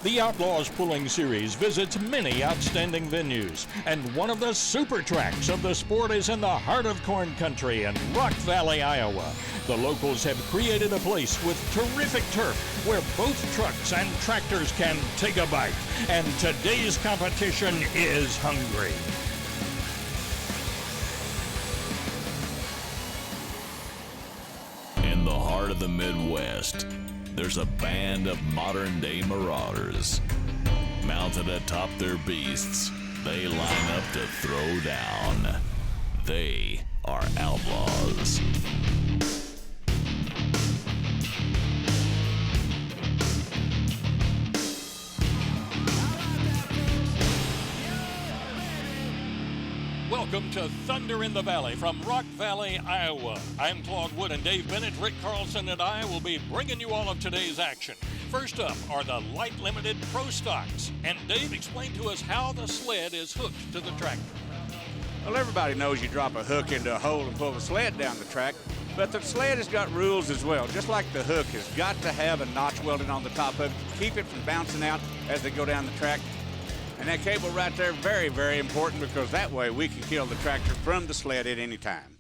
The Outlaws Pulling Series visits many outstanding venues, and one of the super tracks of the sport is in the heart of corn country in Rock Valley, Iowa. The locals have created a place with terrific turf where both trucks and tractors can take a bite, and today's competition is hungry. In the heart of the Midwest, there's a band of modern-day marauders. Mounted atop their beasts, they line up to throw down. They are outlaws. Welcome to Thunder in the Valley from Rock Valley, Iowa. I'm Claude Wood, and Dave Bennett, Rick Carlson, and I will be bringing you all of today's action. First up are the Light Limited Pro Stocks, and Dave explained to us how the sled is hooked to the tractor. Well, everybody knows you drop a hook into a hole and pull the sled down the track, but the sled has got rules as well. Just like the hook has got to have a notch welded on the top of it to keep it from bouncing out as they go down the track. And that cable right there, very, very important, because that way we can kill the tractor from the sled at any time.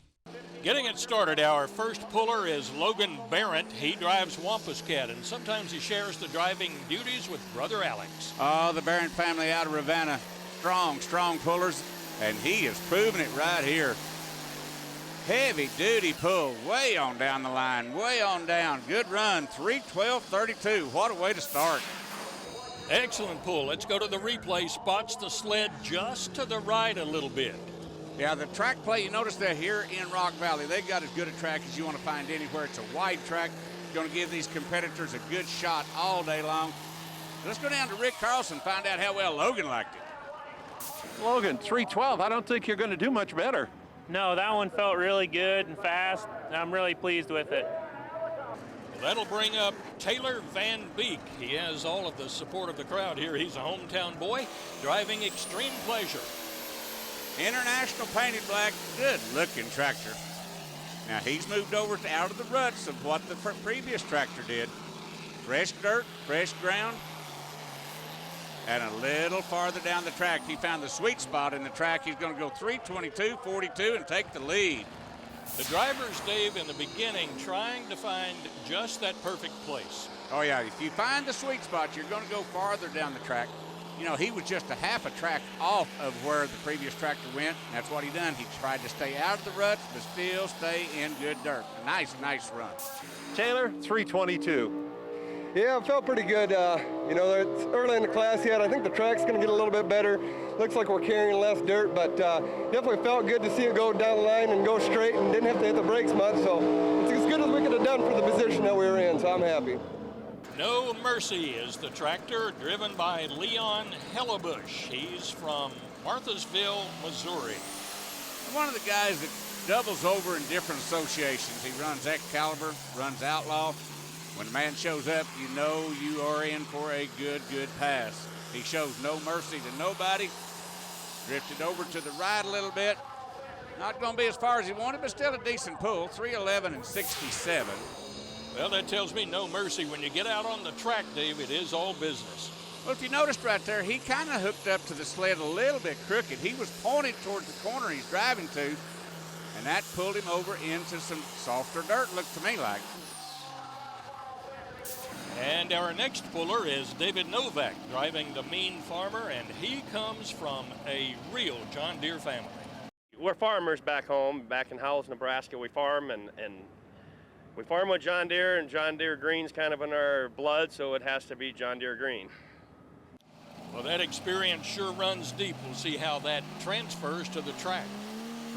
Getting it started, our first puller is Logan Barrett. He drives Wampus Cat, and sometimes he shares the driving duties with brother Alex. Oh, the Barrett family out of Ravenna, strong pullers, and he is proving it right here. Heavy duty pull, way on down the line, way on down. Good run, 3:12:32. What a way to start. Excellent pull. Let's go to the replay. Spots the sled just to the right a little bit. Yeah, the track play, you notice that here in Rock Valley, they've got as good a track as you want to find anywhere. It's a wide track. It's going to give these competitors a good shot all day long. Let's go down to Rick Carlson and find out how well Logan liked it. Logan, 3:12. I don't think you're going to do much better. No, that one felt really good and fast. I'm really pleased with it. That'll bring up Taylor Van Beek. He has all of the support of the crowd here. He's a hometown boy driving Extreme Pleasure. International painted black, good looking tractor. Now he's moved over to out of the ruts of what the previous tractor did. Fresh dirt, fresh ground, and a little farther down the track. He found the sweet spot in the track. He's going to go 3:22:42 and take the lead. The drivers, Dave, in the beginning, trying to find just that perfect place. Oh, yeah, if you find the sweet spot, you're going to go farther down the track. You know, he was just a half a track off of where the previous tractor went. That's what he done. He tried to stay out of the ruts, but still stay in good dirt. Nice run. Taylor, 3:22. Yeah, it felt pretty good. You know, it's early in the class yet. I think the track's going to get a little bit better. Looks like we're carrying less dirt, but definitely felt good to see it go down the line and go straight and didn't have to hit the brakes much. So it's as good as we could have done for the position that we were in, so I'm happy. No Mercy is the tractor driven by Leon Hellebush. He's from Marthasville, Missouri. One of the guys that doubles over in different associations. He runs Excalibur, runs Outlaw. When the man shows up, you know you are in for a good pass. He shows no mercy to nobody. Drifted over to the right a little bit. Not going to be as far as he wanted, but still a decent pull, 3:11:67. Well, that tells me no mercy. When you get out on the track, Dave, it is all business. Well, if you noticed right there, he kind of hooked up to the sled a little bit crooked. He was pointed towards the corner he's driving to, and that pulled him over into some softer dirt, looked to me like. And our next puller is David Novak, driving the Mean Farmer, and he comes from a real John Deere family. We're farmers back home, back in Howells, Nebraska. We farm and we farm with John Deere, and John Deere green's kind of in our blood, so it has to be John Deere green. Well, that experience sure runs deep. We'll see how that transfers to the track.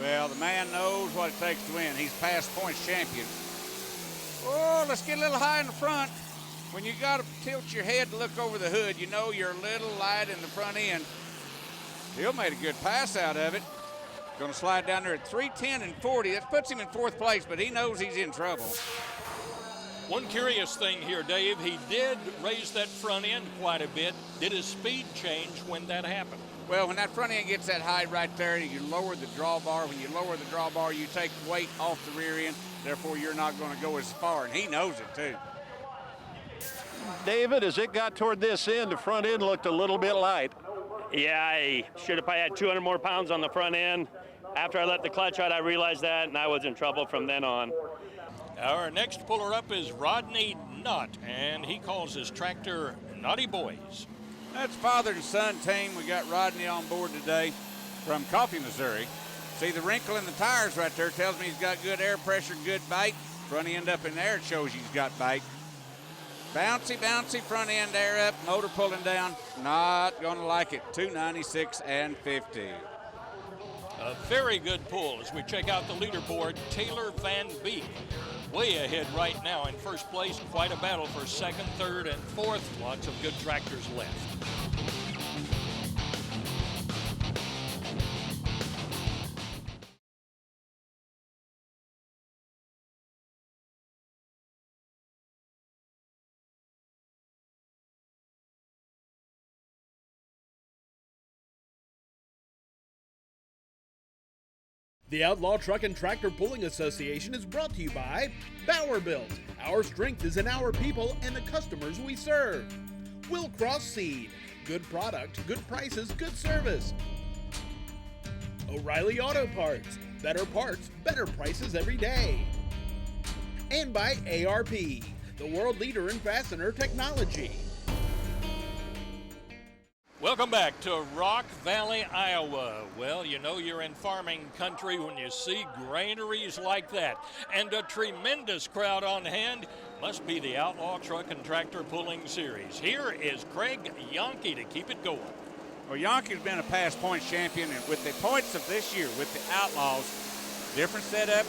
Well, the man knows what it takes to win. He's past points champion. Oh, let's get a little high in the front. When you got to tilt your head to look over the hood, you know you're a little light in the front end. He'll made a good pass out of it. Going to slide down there at 3:10:40. That puts him in fourth place, but he knows he's in trouble. One curious thing here, Dave, he did raise that front end quite a bit. Did his speed change when that happened? Well, when that front end gets that high right there, you lower the drawbar. When you lower the drawbar, you take weight off the rear end. Therefore, you're not going to go as far, and he knows it, too. David, as it got toward this end, the front end looked a little bit light. Yeah, I should have probably had 200 more pounds on the front end. After I let the clutch out, I realized that, and I was in trouble from then on. Our next puller up is Rodney Knott, and he calls his tractor Naughty Boys. That's father and son team. We got Rodney on board today from Coffee, Missouri. See the wrinkle in the tires right there tells me he's got good air pressure, good bite. Front end up in there, it shows he's got bite. Bouncy, bouncy, front end air up, motor pulling down. Not gonna like it. 296 and 50. A very good pull as we check out the leaderboard. Taylor Van Beek way ahead right now in first place. Quite a battle for second, third, and fourth. Lots of good tractors left. The Outlaw Truck and Tractor Pulling Association is brought to you by Bauer Built. Our strength is in our people and the customers we serve. Will Cross Seed. Good product, good prices, good service. O'Reilly Auto Parts. Better parts, better prices every day. And by ARP, the world leader in fastener technology. Welcome back to Rock Valley, Iowa. Well, you know you're in farming country when you see granaries like that. And a tremendous crowd on hand. Must be the Outlaw Truck and Tractor Pulling Series. Here is Craig Yonke to keep it going. Well, Yonke's been a past points champion, and with the points of this year, with the Outlaws, different setup.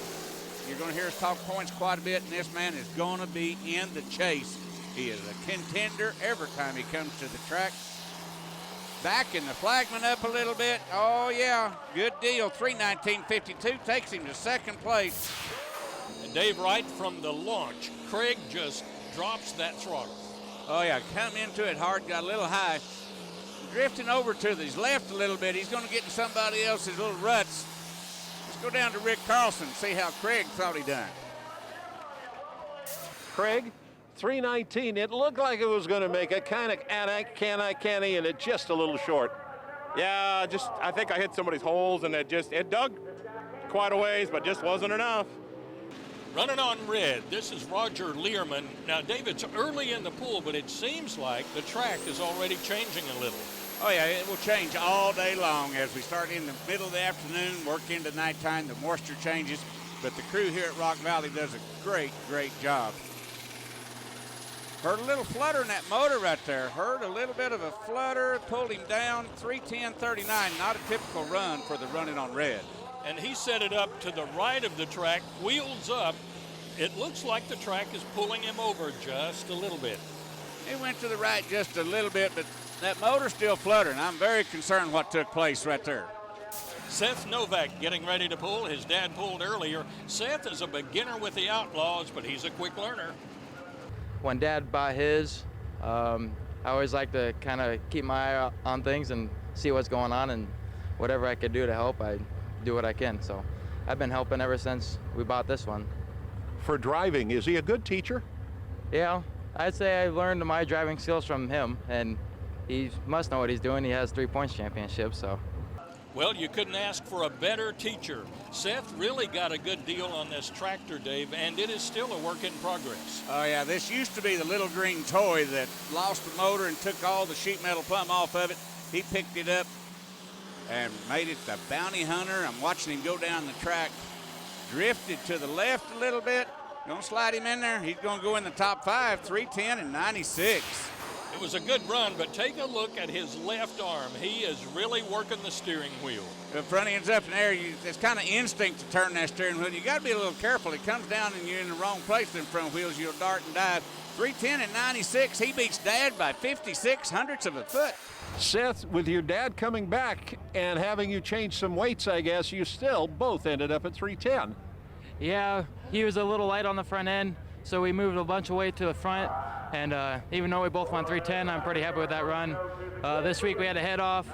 You're going to hear us talk points quite a bit, and this man is going to be in the chase. He is a contender every time he comes to the track. Backing the flagman up a little bit. Oh, yeah, good deal. 3:19.52 takes him to second place. And Dave, right from the launch, Craig just drops that throttle. Oh, yeah, come into it hard, got a little high. Drifting over to his left a little bit. He's going to get in somebody else's little ruts. Let's go down to Rick Carlson and see how Craig thought he done. Craig, 319. It looked like it was going to make it. Kind of canny, and it just a little short. Yeah, I think I hit somebody's holes, and it dug quite a ways, but just wasn't enough. Running on red, this is Roger Learman. Now, Dave, it's early in the pool, but it seems like the track is already changing a little. Oh, yeah, it will change all day long as we start in the middle of the afternoon, work into nighttime, the moisture changes. But the crew here at Rock Valley does a great, great job. Heard a little flutter in that motor right there. Heard a little bit of a flutter, pulled him down, 3:10.39. Not a typical run for the running on red. And he set it up to the right of the track, wheels up. It looks like the track is pulling him over just a little bit. He went to the right just a little bit, but that motor's still fluttering. I'm very concerned what took place right there. Seth Novak getting ready to pull. His dad pulled earlier. Seth is a beginner with the Outlaws, but he's a quick learner. When Dad bought his, I always like to kind of keep my eye on things and see what's going on, and whatever I could do to help, I do what I can. So I've been helping ever since we bought this one. For driving, is he a good teacher? Yeah, I'd say I learned my driving skills from him, and he must know what he's doing. He has 3 points championships, so. Well, you couldn't ask for a better teacher. Seth really got a good deal on this tractor, Dave, and it is still a work in progress. Oh, yeah, this used to be the little green toy that lost the motor and took all the sheet metal plumb off of it. He picked it up and made it the bounty hunter. I'm watching him go down the track. Drifted to the left a little bit. Gonna slide him in there. He's gonna go in the top 5, 3:10 and 96. It was a good run, but take a look at his left arm. He is really working the steering wheel. The front end's up in the air. It's kind of instinct to turn that steering wheel. You got to be a little careful. It comes down and you're in the wrong place. Them front wheels, you'll dart and dive. 3:10 and 96. He beats Dad by 56 hundredths of a foot. Seth, with your dad coming back and having you change some weights, I guess, you still both ended up at 310. Yeah, he was a little light on the front end, so we moved a bunch of weight to the front, and even though we both won 310, I'm pretty happy with that run. This week we had to head off.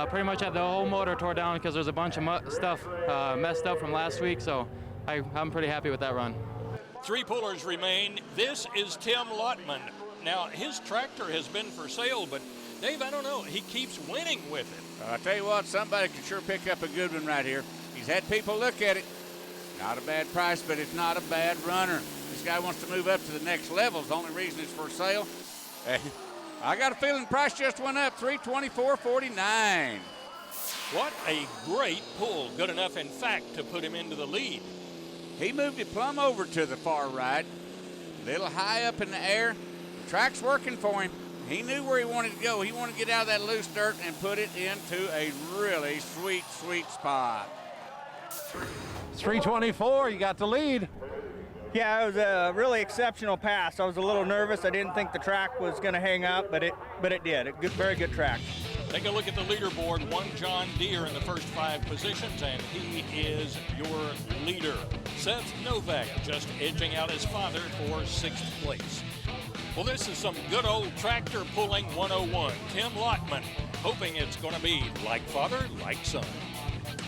Pretty much had the whole motor tore down because there's a bunch of stuff messed up from last week, so I'm pretty happy with that run. 3 pullers remain. This is Tim Lottman. Now, his tractor has been for sale, but Dave, I don't know, he keeps winning with it. I'll tell you what, somebody can sure pick up a good one right here. He's had people look at it. Not a bad price, but it's not a bad runner. This guy wants to move up to the next level. The only reason it's for sale. I got a feeling the price just went up, $324.49. What a great pull. Good enough, in fact, to put him into the lead. He moved it plumb over to the far right. A little high up in the air. The track's working for him. He knew where he wanted to go. He wanted to get out of that loose dirt and put it into a really sweet, sweet spot. 324, you got the lead. Yeah, it was a really exceptional pass. I was a little nervous. I didn't think the track was going to hang up, but it did. Very good track. Take a look at the leaderboard. One John Deere in the first 5 positions, and he is your leader. Seth Novak just edging out his father for 6th place. Well, this is some good old tractor pulling 101. Tim Lottman hoping it's going to be like father, like son.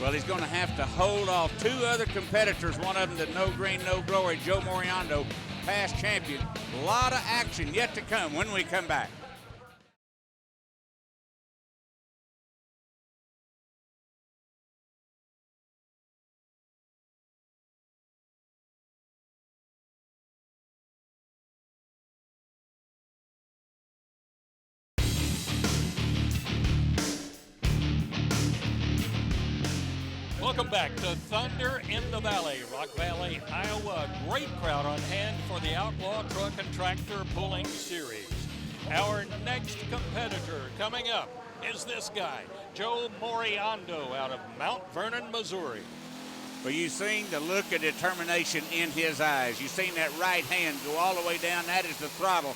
Well, he's going to have to hold off 2 other competitors, one of them the No Green, No Glory, Joe Moriando, past champion. A lot of action yet to come when we come back. Welcome back to Thunder in the Valley, Rock Valley, Iowa. Great crowd on hand for the Outlaw Truck and Tractor Pulling Series. Our next competitor coming up is this guy, Joe Moriando out of Mount Vernon, Missouri. Well, you've seen the look of determination in his eyes. You've seen that right hand go all the way down. That is the throttle.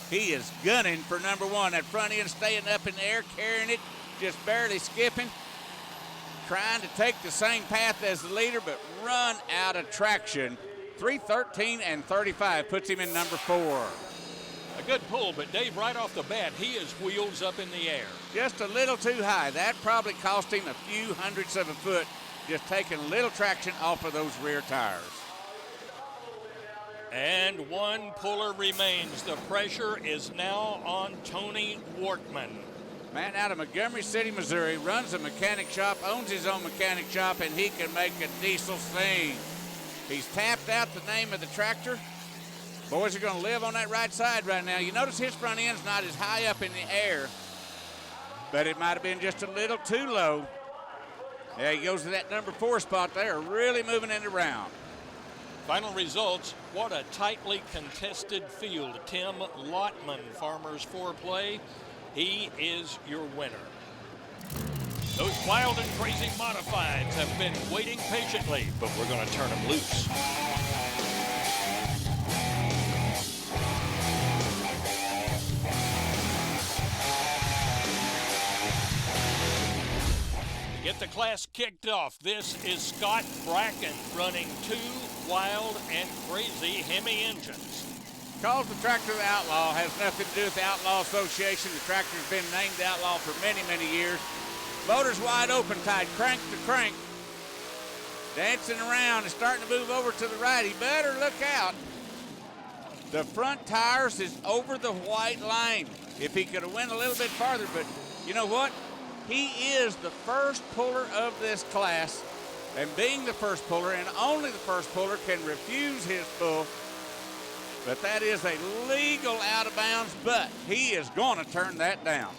He is gunning for number 1. That front end staying up in the air, carrying it, just barely skipping. Trying to take the same path as the leader, but run out of traction. 3:13 and 35 puts him in number 4. A good pull, but Dave, right off the bat, he is wheels up in the air. Just a little too high. That probably cost him a few hundredths of a foot, just taking a little traction off of those rear tires. And 1 puller remains. The pressure is now on Tony Workman. Man out of Montgomery City, Missouri, runs a mechanic shop, owns his own mechanic shop, and he can make a diesel sing. He's tapped out the name of the tractor. Boys are going to live on that right side right now. You notice his front end's not as high up in the air, but it might have been just a little too low. Yeah, he goes to that number 4 spot there, really moving it around. Final results, what a tightly contested field. Tim Lottman, Farmers 4Play. He is your winner. Those wild and crazy modifieds have been waiting patiently, but we're going to turn them loose. To get the class kicked off, this is Scott Bracken running 2 wild and crazy Hemi engines. Calls the tractor the Outlaw, has nothing to do with the Outlaw Association. The tractor's been named Outlaw for many, many years. Motor's wide open, tied crank to crank. Dancing around and starting to move over to the right. He better look out. The front tires is over the white line. If he could have went a little bit farther, but you know what? He is the first puller of this class, and being the first puller and only the first puller can refuse his pull. But that is a legal out of bounds, but he is going to turn that down.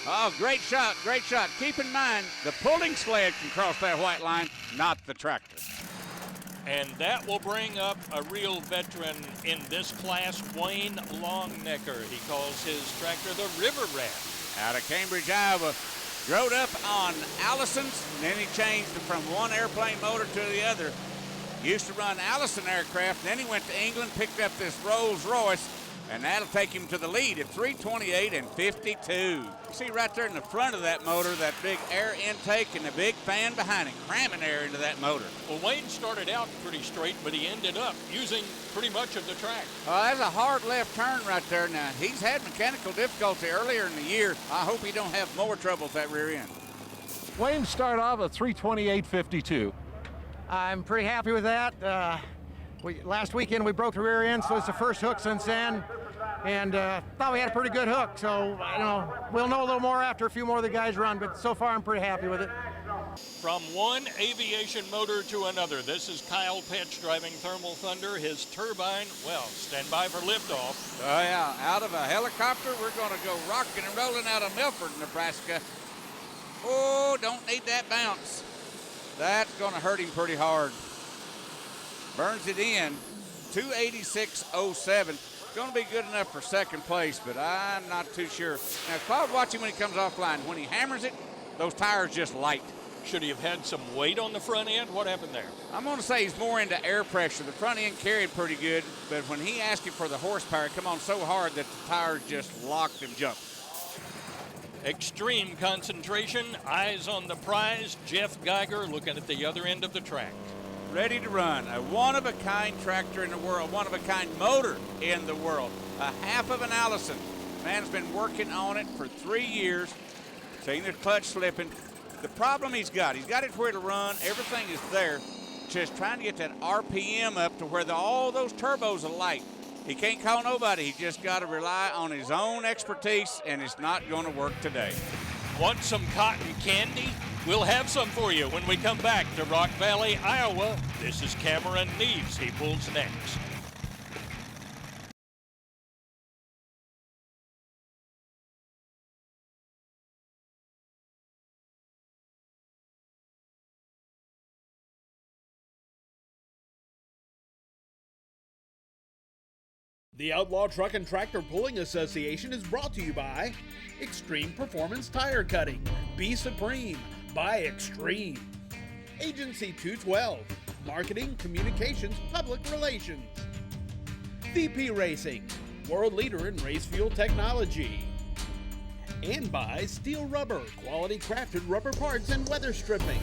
Oh, great shot, great shot. Keep in mind, the pulling sled can cross that white line, not the tractor. And that will bring up a real veteran in this class, Wayne Longnecker. He calls his tractor the River Rat. Out of Cambridge, Iowa. Rode up on Allison's, and then he changed from one airplane motor to the other. Used to run Allison aircraft, then he went to England, picked up this Rolls Royce, and that'll take him to the lead at 3:28 and 52. You see right there in the front of that motor, that big air intake and the big fan behind it, cramming air into that motor. Well, Wayne started out pretty straight, but he ended up using pretty much of the track. That's a hard left turn right there. Now, he's had mechanical difficulty earlier in the year. I hope he don't have more trouble with that rear end. Wayne started off at 3:28.52. I'm pretty happy with that. Last weekend we broke the rear end, so it's the first hook since then. and thought we had a pretty good hook. So, we'll know a little more after a few more of the guys run, but so far I'm pretty happy with it. From one aviation motor to another, this is Kyle Petch driving Thermal Thunder. His turbine, well, stand by for liftoff. Oh, yeah, out of a helicopter, we're going to go rocking and rolling out of Milford, Nebraska. Oh, don't need that bounce. That's going to hurt him pretty hard. Burns it in, 286.07. Going to be good enough for second place, but I'm not too sure. Now, Claude, watch him when he comes offline. When he hammers it, those tires just light. Should he have had some weight on the front end? What happened there? I'm going to say he's more into air pressure. The front end carried pretty good, but when he asked him for the horsepower, it come on so hard that the tires just locked and jumped. Extreme concentration, eyes on the prize. Jeff Geiger looking at the other end of the track. Ready to run. A one-of-a-kind tractor in the world, one-of-a-kind motor in the world. A half of an Allison. Man's been working on it for 3 years. Seeing the clutch slipping. The problem he's got it where to run. Everything is there. Just trying to get that RPM up to where all those turbos are light. He can't call nobody. He just got to rely on his own expertise, and it's not going to work today. Want some cotton candy? We'll have some for you when we come back to Rock Valley, Iowa. This is Cameron Neves. He pulls next. The Outlaw Truck and Tractor Pulling Association is brought to you by Extreme Performance Tire Cutting. Be Supreme. By Extreme. Agency 212. Marketing, Communications, Public Relations. VP Racing. World leader in race fuel technology. And by Steel Rubber. Quality crafted rubber parts and weather stripping.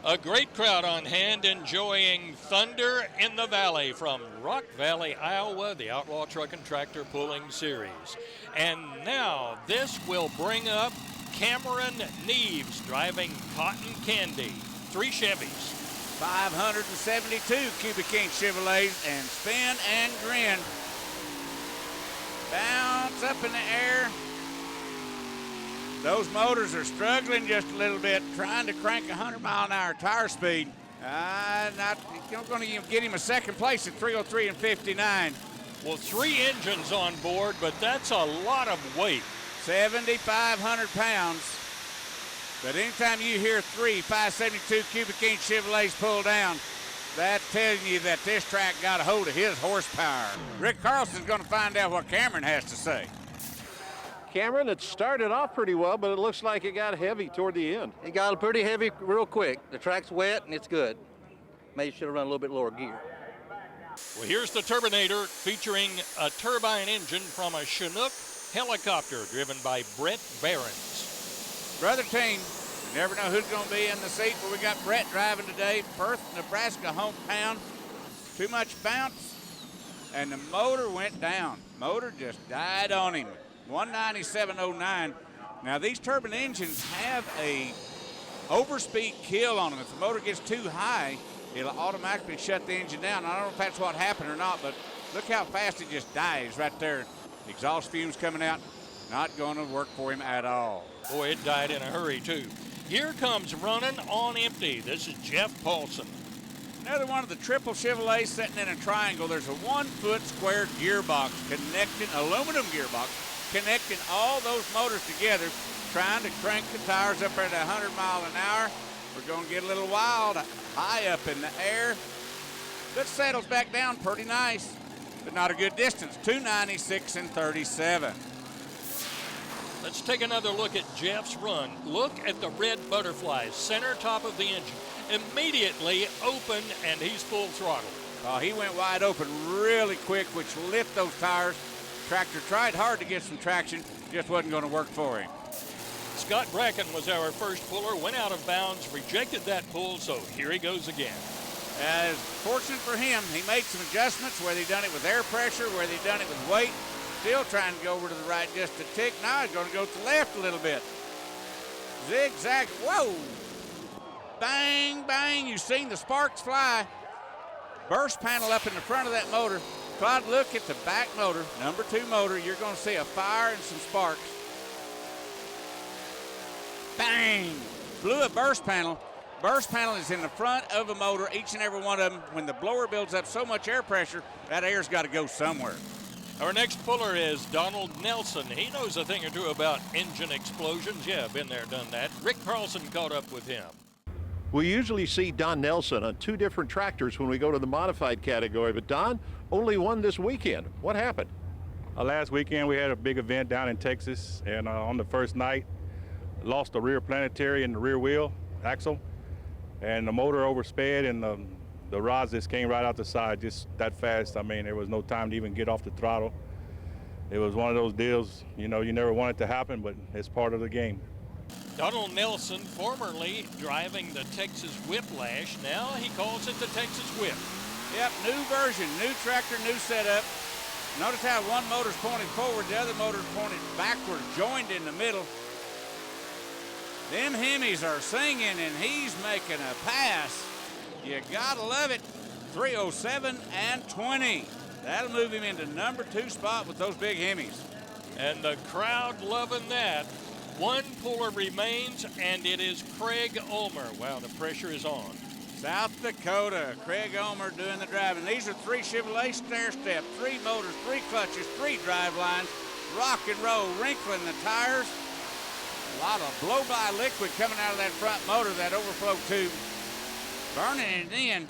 A great crowd on hand enjoying Thunder in the Valley from Rock Valley, Iowa, the Outlaw Truck and Tractor Pulling Series. And now this will bring up Cameron Neves driving Cotton Candy. 3 Chevys. 572 cubic inch Chevrolets, and spin and grin. Bounce up in the air. Those motors are struggling just a little bit, trying to crank 100-mile-an-hour tire not going to get him a second place at 303 and 59. Well, 3 engines on board, but that's a lot of weight. 7,500 pounds. But anytime you hear 3 572 cubic inch Chevrolets pull down, that tells you that this track got a hold of his horsepower. Rick Carlson's going to find out what Cameron has to say. Cameron, it started off pretty well, but it looks like it got heavy toward the end. It got pretty heavy real quick. The track's wet and it's good. Maybe should have run a little bit lower gear. Well, here's the Turbinator featuring a turbine engine from a Chinook helicopter driven by Brett Behrens. Brother team, you never know who's going to be in the seat, but we got Brett driving today. Perth, Nebraska hometown. Too much bounce, and the motor went down. Motor just died on him. 197.09. Now these turbine engines have a overspeed kill on them. If the motor gets too high, it'll automatically shut the engine down. I don't know if that's what happened or not, but look how fast it just dies right there. Exhaust fumes coming out. Not going to work for him at all. Boy, it died in a hurry too. Here comes running on empty. This is Jeff Paulson. Another one of the triple Chevrolets sitting in a triangle. There's a 1-foot square gearbox connecting, aluminum gearbox, connecting all those motors together, trying to crank the tires up at 100 miles an hour. We're going to get a little wild, high up in the air. That settles back down pretty nice, but not a good distance, 296 and 37. Let's take another look at Jeff's run. Look at the red butterflies, center top of the engine. Immediately open, and he's full throttle. Oh, he went wide open really quick, which lit those tires. Tractor tried hard to get some traction, just wasn't going to work for him. Scott Bracken was our first puller, went out of bounds, rejected that pull, so here he goes again. As fortunate for him, he made some adjustments, whether he done it with air pressure, whether he done it with weight. Still trying to go over to the right just a tick. Now he's going to go to the left a little bit. Zigzag, whoa. Bang, bang, you've seen the sparks fly. Burst panel up in the front of that motor. Clyde, look at the back motor, number 2 motor. You're going to see a fire and some sparks. Bang! Blew a burst panel. Burst panel is in the front of a motor, each and every one of them. When the blower builds up so much air pressure, that air's got to go somewhere. Our next puller is Donald Nelson. He knows a thing or two about engine explosions. Yeah, been there, done that. Rick Carlson caught up with him. We usually see Don Nelson on 2 different tractors when we go to the modified category, but Don, only one this weekend. What happened? Last weekend we had a big event down in Texas, and on the first night, lost the rear planetary and the rear wheel axle, and the motor oversped, and the rods just came right out the side just that fast. I mean, there was no time to even get off the throttle. It was one of those deals, you know, you never want it to happen, but it's part of the game. Donald Nelson, formerly driving the Texas Whiplash. Now he calls it the Texas Whip. Yep, new version, new tractor, new setup. Notice how one motor's pointed forward, the other motor's pointed backward, joined in the middle. Them Hemis are singing, and he's making a pass. You gotta love it. 307 and 20. That'll move him into number 2 spot with those big Hemis. And the crowd loving that. One puller remains, and it is Craig Ulmer. Wow, the pressure is on. South Dakota, Craig Ulmer doing the driving. These are 3 Chevrolet stair step, 3 motors, 3 clutches, 3 drive lines, rock and roll, wrinkling the tires. A lot of blow-by liquid coming out of that front motor, that overflow tube. Burning it in.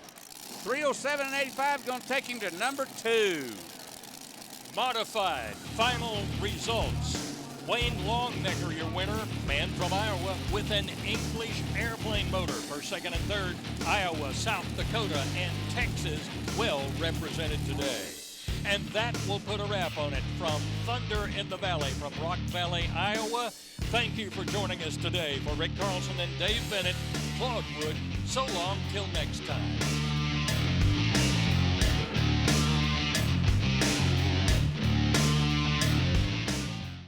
307 and 85 going to take him to number 2. Modified final results. Wayne Longnecker, your winner, man from Iowa, with an English airplane motor for 2nd and 3rd. Iowa, South Dakota, and Texas well represented today. And that will put a wrap on it from Thunder in the Valley, from Rock Valley, Iowa. Thank you for joining us today. For Rick Carlson and Dave Bennett, Claude Wood, so long till next time.